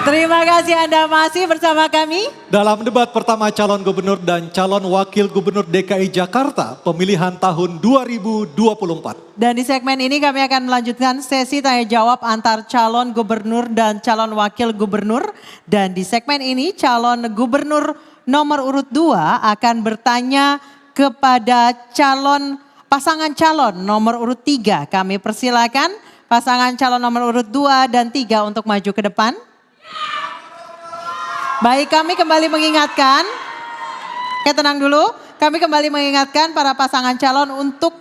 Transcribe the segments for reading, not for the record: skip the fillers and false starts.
Terima kasih Anda masih bersama kami. Dalam debat pertama calon gubernur dan calon wakil gubernur DKI Jakarta pemilihan tahun 2024. Dan di segmen ini kami akan melanjutkan sesi tanya jawab antar calon gubernur dan calon wakil gubernur. Dan di segmen ini calon gubernur nomor urut 2 akan bertanya kepada pasangan calon nomor urut 3. Kami persilakan pasangan calon nomor urut 2 dan 3 untuk maju ke depan. Baik, kami kembali mengingatkan, tenang dulu, kami kembali mengingatkan para pasangan calon untuk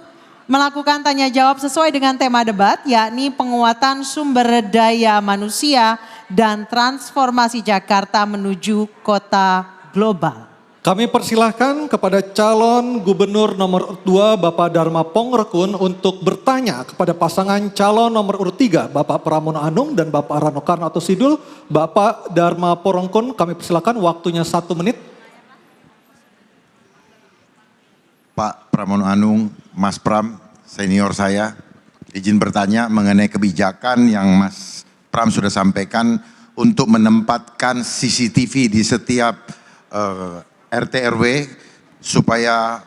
melakukan tanya jawab sesuai dengan tema debat, yakni penguatan sumber daya manusia dan transformasi Jakarta menuju kota global. Kami persilahkan kepada calon gubernur nomor urut 2 Bapak Dharma Pongrekun untuk bertanya kepada pasangan calon nomor urut 3 Bapak Pramono Anung dan Bapak Rano Karno atau Sidul. Bapak Dharma Pongrekun kami persilahkan waktunya 1 menit. Pak Pramono Anung, Mas Pram, senior saya, izin bertanya mengenai kebijakan yang Mas Pram sudah sampaikan untuk menempatkan CCTV di setiap RT RW supaya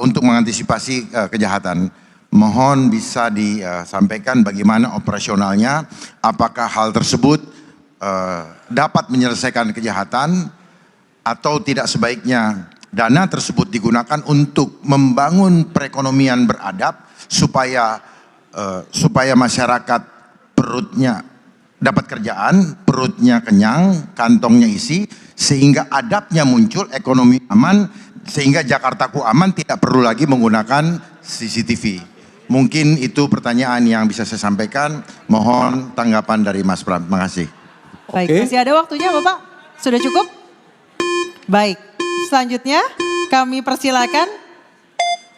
untuk mengantisipasi kejahatan. Mohon bisa disampaikan bagaimana operasionalnya, apakah hal tersebut dapat menyelesaikan kejahatan atau tidak sebaiknya dana tersebut digunakan untuk membangun perekonomian beradab supaya masyarakat perutnya dapat kerjaan, perutnya kenyang, kantongnya isi, sehingga adabnya muncul, ekonomi aman, sehingga Jakartaku aman, tidak perlu lagi menggunakan CCTV. Mungkin itu pertanyaan yang bisa saya sampaikan. Mohon tanggapan dari Mas Pram. Terima kasih. Baik, masih ada waktunya Bapak? Sudah cukup? Baik, selanjutnya kami persilakan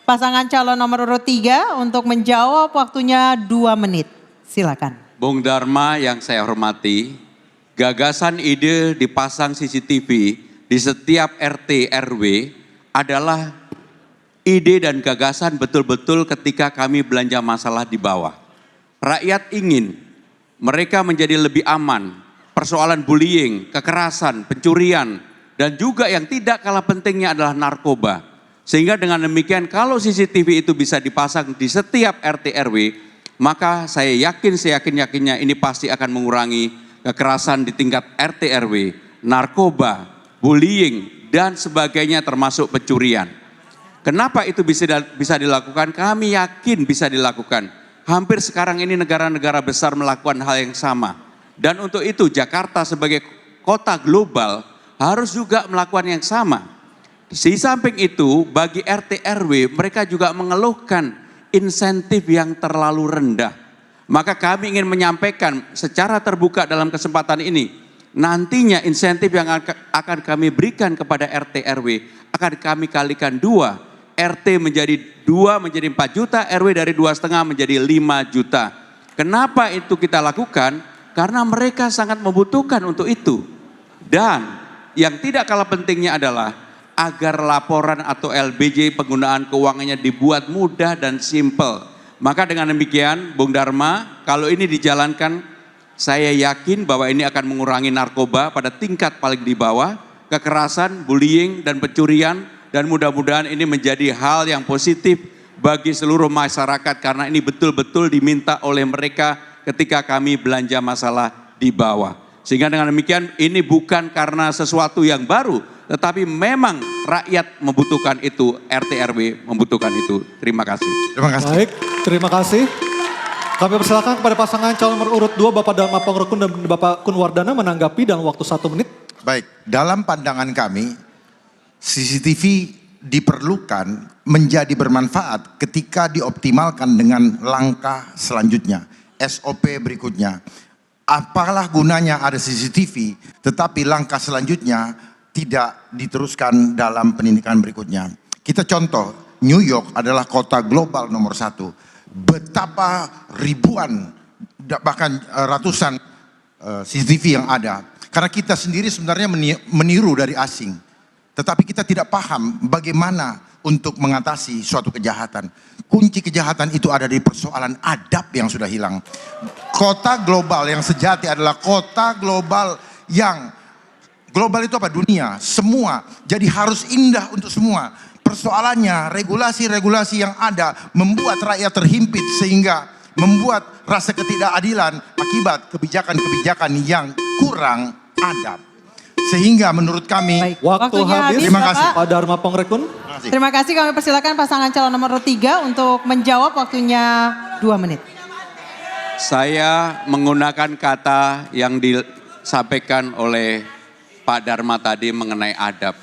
pasangan calon nomor urut 3 untuk menjawab, waktunya 2 menit. Silakan. Bung Dharma yang saya hormati, gagasan ide dipasang CCTV di setiap RT RW adalah ide dan gagasan betul-betul ketika kami belanja masalah di bawah. Rakyat ingin mereka menjadi lebih aman, persoalan bullying, kekerasan, pencurian, dan juga yang tidak kalah pentingnya adalah narkoba. Sehingga dengan demikian kalau CCTV itu bisa dipasang di setiap RT RW, maka saya yakin-yakinnya ini pasti akan mengurangi kekerasan di tingkat RT RW, narkoba, bullying, dan sebagainya termasuk pencurian. Kenapa itu bisa dilakukan? Kami yakin bisa dilakukan. Hampir sekarang ini negara-negara besar melakukan hal yang sama. Dan untuk itu Jakarta sebagai kota global harus juga melakukan yang sama. Di samping itu bagi RT RW mereka juga mengeluhkan insentif yang terlalu rendah. Maka kami ingin menyampaikan secara terbuka dalam kesempatan ini, nantinya insentif yang akan kami berikan kepada RT RW akan kami kalikan 2. RT menjadi 2 menjadi 4 juta, RW dari 2,5 menjadi 5 juta. Kenapa itu kita lakukan? Karena mereka sangat membutuhkan untuk itu. Dan yang tidak kalah pentingnya adalah agar laporan atau LBJ penggunaan keuangannya dibuat mudah dan simple. Maka dengan demikian Bung Dharma, kalau ini dijalankan saya yakin bahwa ini akan mengurangi narkoba pada tingkat paling di bawah, kekerasan, bullying, dan pencurian, dan mudah-mudahan ini menjadi hal yang positif bagi seluruh masyarakat karena ini betul-betul diminta oleh mereka ketika kami belanja masalah di bawah. Sehingga dengan demikian ini bukan karena sesuatu yang baru, tetapi memang rakyat membutuhkan itu, RT RW membutuhkan itu. Terima kasih. Terima kasih. Baik, terima kasih. Kami persilakan kepada pasangan calon nomor urut 2 Bapak Dharma Pongrekun dan Bapak Kun Wardana menanggapi dalam waktu 1 menit. Baik, dalam pandangan kami CCTV diperlukan menjadi bermanfaat ketika dioptimalkan dengan langkah selanjutnya, SOP berikutnya. Apalah gunanya ada CCTV tetapi langkah selanjutnya tidak diteruskan dalam pendidikan berikutnya. Kita contoh, New York adalah kota global nomor 1. Betapa ribuan bahkan ratusan CCTV yang ada. Karena kita sendiri sebenarnya meniru dari asing. Tetapi kita tidak paham bagaimana untuk mengatasi suatu kejahatan. Kunci kejahatan itu ada di persoalan adab yang sudah hilang. Kota global yang sejati adalah kota global yang global itu apa? Dunia, semua. Jadi harus indah untuk semua. Persoalannya regulasi-regulasi yang ada membuat rakyat terhimpit sehingga membuat rasa ketidakadilan akibat kebijakan-kebijakan yang kurang adab. Sehingga menurut kami Baik. Waktu Waktunya habis. Terima kasih. Pak Dharma Pongrekun. Terima kasih, kami persilakan pasangan calon nomor urut 3 untuk menjawab, waktunya 2 menit. Saya menggunakan kata yang disampaikan oleh Pak Dharma tadi mengenai adab.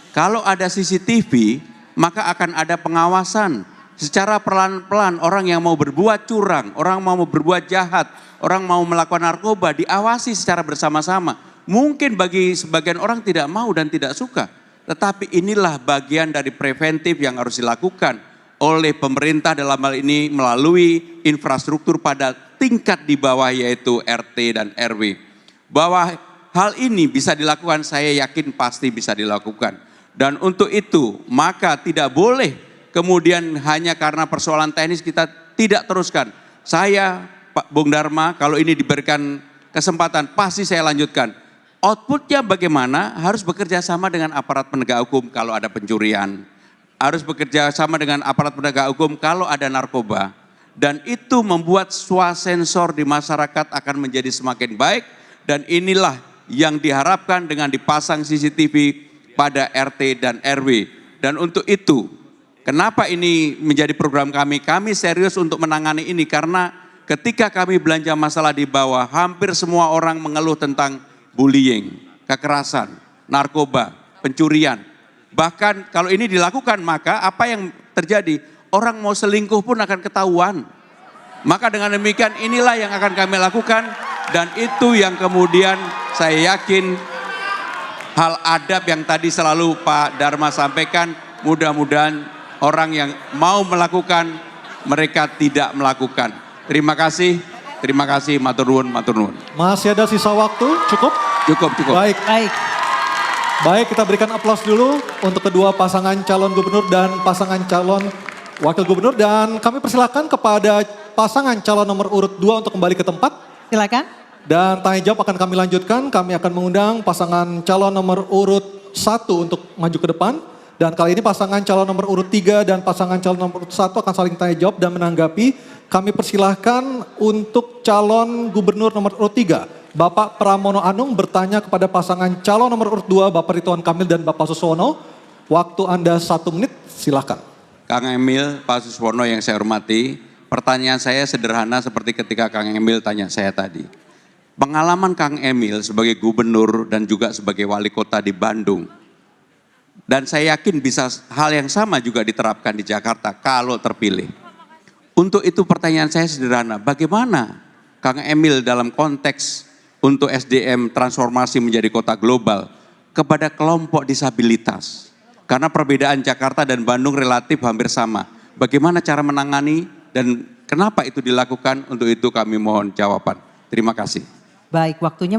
Kalau ada CCTV, maka akan ada pengawasan. Secara pelan-pelan orang yang mau berbuat curang, orang mau berbuat jahat, orang mau melakukan narkoba diawasi secara bersama-sama. Mungkin bagi sebagian orang tidak mau dan tidak suka. Tetapi inilah bagian dari preventif yang harus dilakukan oleh pemerintah dalam hal ini melalui infrastruktur pada tingkat di bawah yaitu RT dan RW. Bahwa hal ini bisa dilakukan, saya yakin pasti bisa dilakukan. Dan untuk itu maka tidak boleh kemudian hanya karena persoalan teknis kita tidak teruskan. Saya Pak Bung Dharma kalau ini diberikan kesempatan pasti saya lanjutkan. Outputnya bagaimana? Harus bekerja sama dengan aparat penegak hukum kalau ada pencurian. Harus bekerja sama dengan aparat penegak hukum kalau ada narkoba. Dan itu membuat swasensor di masyarakat akan menjadi semakin baik. Dan inilah yang diharapkan dengan dipasang CCTV pada RT dan RW. Dan untuk itu, kenapa ini menjadi program kami? Kami serius untuk menangani ini karena ketika kami belanja masalah di bawah, hampir semua orang mengeluh tentang bullying, kekerasan, narkoba, pencurian. Bahkan kalau ini dilakukan maka apa yang terjadi? Orang mau selingkuh pun akan ketahuan. Maka dengan demikian inilah yang akan kami lakukan dan itu yang kemudian saya yakin hal adab yang tadi selalu Pak Dharma sampaikan mudah-mudahan orang yang mau melakukan mereka tidak melakukan. Terima kasih, matur nuwun, matur nuwun. Masih ada sisa waktu, cukup? Cukup. Baik. Baik, kita berikan aplaus dulu untuk kedua pasangan calon gubernur dan pasangan calon wakil gubernur. Dan kami persilakan kepada pasangan calon nomor urut 2 untuk kembali ke tempat. Silakan. Dan tanya jawab akan kami lanjutkan. Kami akan mengundang pasangan calon nomor urut 1 untuk maju ke depan. Dan kali ini pasangan calon nomor urut 3 dan pasangan calon nomor urut 1 akan saling tanya jawab dan menanggapi. Kami persilahkan untuk calon gubernur nomor urut 3. Bapak Pramono Anung bertanya kepada pasangan calon nomor urut 2, Bapak Ridwan Kamil dan Bapak Suswono. Waktu Anda 1 menit, silakan. Kang Emil, Pak Suswono yang saya hormati, pertanyaan saya sederhana seperti ketika Kang Emil tanya saya tadi. Pengalaman Kang Emil sebagai gubernur dan juga sebagai wali kota di Bandung, dan saya yakin bisa hal yang sama juga diterapkan di Jakarta kalau terpilih. Untuk itu pertanyaan saya sederhana, bagaimana Kang Emil dalam konteks untuk SDM transformasi menjadi kota global kepada kelompok disabilitas? Karena perbedaan Jakarta dan Bandung relatif hampir sama. Bagaimana cara menangani dan kenapa itu dilakukan? Untuk itu kami mohon jawaban. Terima kasih. Baik, waktunya